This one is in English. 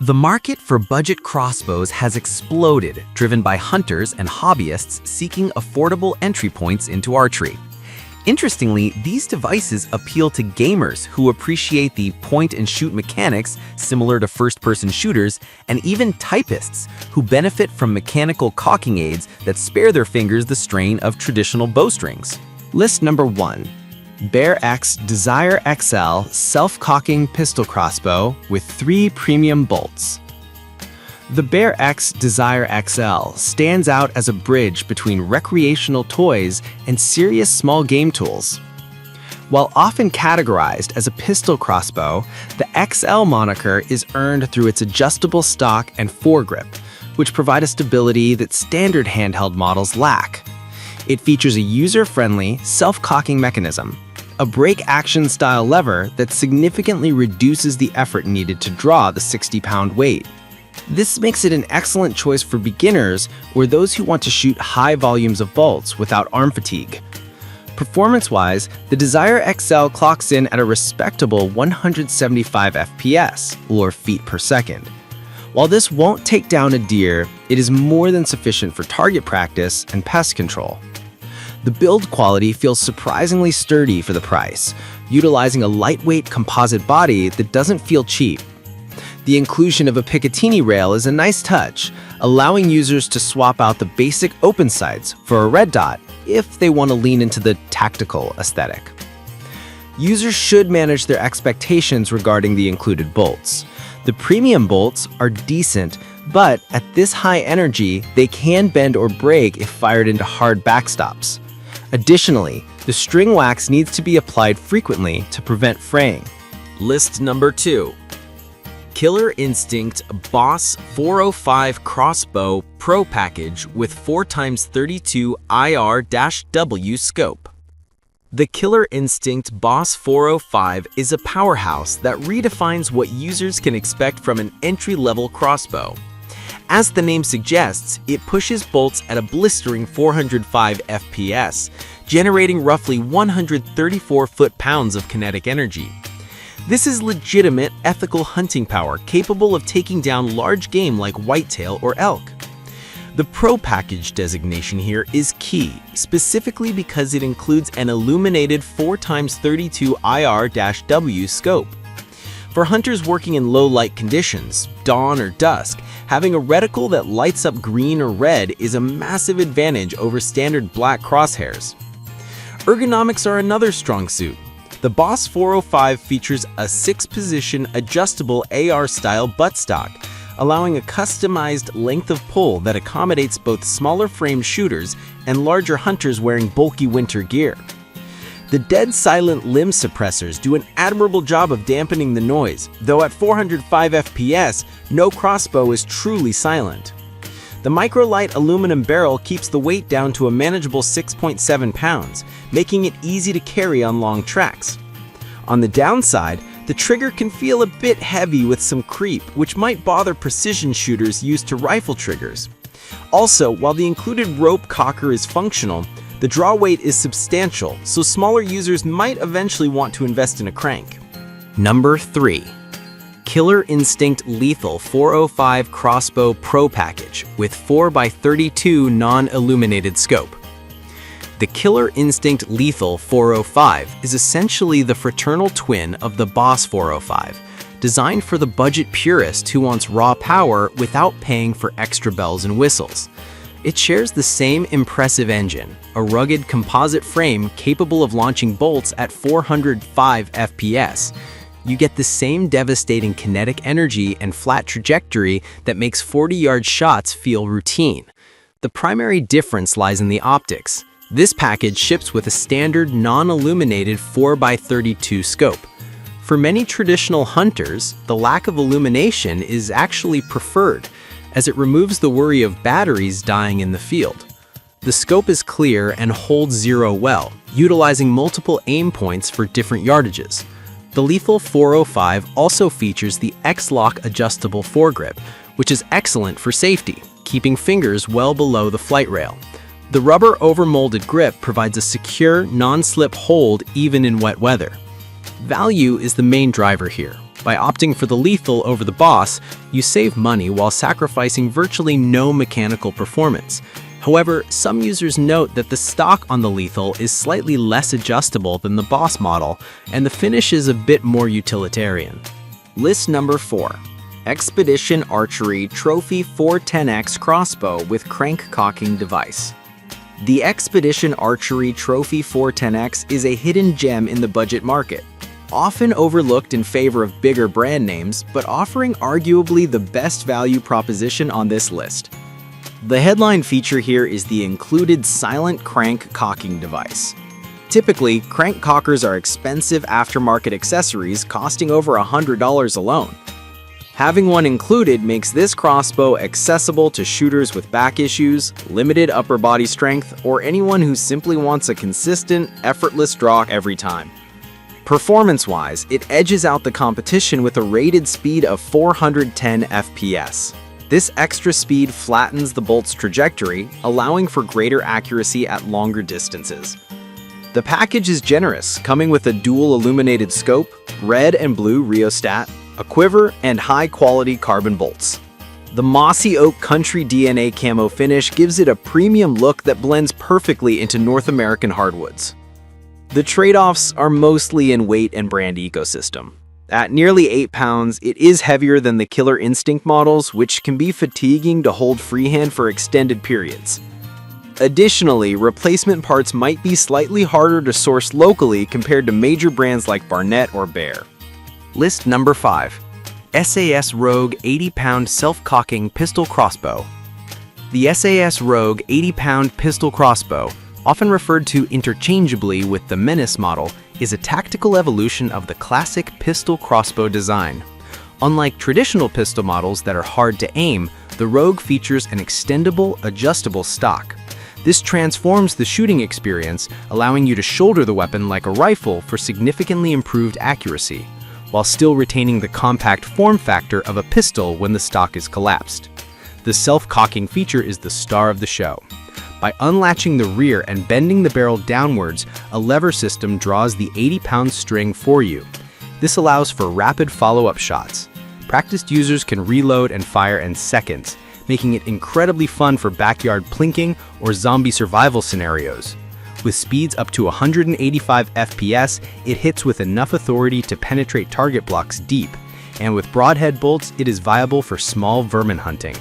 The market for budget crossbows has exploded, driven by hunters and hobbyists seeking affordable entry points into archery. Interestingly, these devices appeal to gamers who appreciate the point-and-shoot mechanics similar to first-person shooters, and even typists who benefit from mechanical cocking aids that spare their fingers the strain of traditional bowstrings. List number 1. Bear X Desire XL Self-Cocking Pistol Crossbow with 3 premium bolts. The Bear X Desire XL stands out as a bridge between recreational toys and serious small game tools. While often categorized as a pistol crossbow, the XL moniker is earned through its adjustable stock and foregrip, which provide a stability that standard handheld models lack. It features a user-friendly, self-cocking mechanism, a break-action style lever that significantly reduces the effort needed to draw the 60-pound weight. This makes it an excellent choice for beginners or those who want to shoot high volumes of bolts without arm fatigue. Performance-wise, the Desire XL clocks in at a respectable 175 FPS, or feet per second. While this won't take down a deer, it is more than sufficient for target practice and pest control. The build quality feels surprisingly sturdy for the price, utilizing a lightweight composite body that doesn't feel cheap. The inclusion of a Picatinny rail is a nice touch, allowing users to swap out the basic open sights for a red dot if they want to lean into the tactical aesthetic. Users should manage their expectations regarding the included bolts. The premium bolts are decent, but at this high energy, they can bend or break if fired into hard backstops. Additionally, the string wax needs to be applied frequently to prevent fraying. List number 2. Killer Instinct Boss 405 Crossbow Pro Package with 4x32 IR-W scope. The Killer Instinct Boss 405 is a powerhouse that redefines what users can expect from an entry-level crossbow. As the name suggests, it pushes bolts at a blistering 405 FPS, generating roughly 134 foot-pounds of kinetic energy. This is legitimate, ethical hunting power capable of taking down large game like whitetail or elk. The Pro Package designation here is key, specifically because it includes an illuminated 4x32 IR-W scope. For hunters working in low-light conditions, dawn or dusk, having a reticle that lights up green or red is a massive advantage over standard black crosshairs. Ergonomics are another strong suit. The Boss 405 features a 6-position adjustable AR-style buttstock, allowing a customized length of pull that accommodates both smaller frame shooters and larger hunters wearing bulky winter gear. The dead silent limb suppressors do an admirable job of dampening the noise, though at 405 FPS, no crossbow is truly silent. The microlight aluminum barrel keeps the weight down to a manageable 6.7 pounds, making it easy to carry on long tracks. On the downside, the trigger can feel a bit heavy with some creep, which might bother precision shooters used to rifle triggers. Also, while the included rope cocker is functional, the draw weight is substantial, so smaller users might eventually want to invest in a crank. Number 3. Killer Instinct Lethal 405 Crossbow Pro Package with 4x32 non-illuminated scope. The Killer Instinct Lethal 405 is essentially the fraternal twin of the Boss 405, designed for the budget purist who wants raw power without paying for extra bells and whistles. It shares the same impressive engine, a rugged composite frame capable of launching bolts at 405 FPS. You get the same devastating kinetic energy and flat trajectory that makes 40-yard shots feel routine. The primary difference lies in the optics. This package ships with a standard non-illuminated 4x32 scope. For many traditional hunters, the lack of illumination is actually preferred, as it removes the worry of batteries dying in the field. The scope is clear and holds zero well, utilizing multiple aim points for different yardages. The Lethal 405 also features the X-Lock adjustable foregrip, which is excellent for safety, keeping fingers well below the flight rail. The rubber overmolded grip provides a secure, non-slip hold even in wet weather. Value is the main driver here. By opting for the lethal over the boss, you save money while sacrificing virtually no mechanical performance. However, some users note that the stock on the lethal is slightly less adjustable than the boss model, and the finish is a bit more utilitarian. List number 4. Expedition Archery Trophy 410X Crossbow with Crank Cocking Device. The Expedition Archery Trophy 410X is a hidden gem in the budget market, often overlooked in favor of bigger brand names, but offering arguably the best value proposition on this list. The headline feature here is the included silent crank cocking device. Typically, crank cockers are expensive aftermarket accessories costing over $100 alone. Having one included makes this crossbow accessible to shooters with back issues, limited upper body strength, or anyone who simply wants a consistent, effortless draw every time. Performance-wise, it edges out the competition with a rated speed of 410 FPS. This extra speed flattens the bolt's trajectory, allowing for greater accuracy at longer distances. The package is generous, coming with a dual illuminated scope, red and blue rheostat, a quiver, and high-quality carbon bolts. The mossy oak country DNA camo finish gives it a premium look that blends perfectly into North American hardwoods. The trade-offs are mostly in weight and brand ecosystem. At nearly 8 pounds, it is heavier than the Killer Instinct models, which can be fatiguing to hold freehand for extended periods. Additionally, replacement parts might be slightly harder to source locally compared to major brands like Barnett or Bear. List number 5. SAS Rogue 80-pound self-cocking pistol crossbow. The SAS Rogue 80-pound pistol crossbow, often referred to interchangeably with the Menace model, is a tactical evolution of the classic pistol crossbow design. Unlike traditional pistol models that are hard to aim, the Rogue features an extendable, adjustable stock. This transforms the shooting experience, allowing you to shoulder the weapon like a rifle for significantly improved accuracy, while still retaining the compact form factor of a pistol when the stock is collapsed. The self-cocking feature is the star of the show. By unlatching the rear and bending the barrel downwards, a lever system draws the 80-pound string for you. This allows for rapid follow-up shots. Practiced users can reload and fire in seconds, making it incredibly fun for backyard plinking or zombie survival scenarios. With speeds up to 185 FPS, it hits with enough authority to penetrate target blocks deep, and with broadhead bolts, it is viable for small vermin hunting.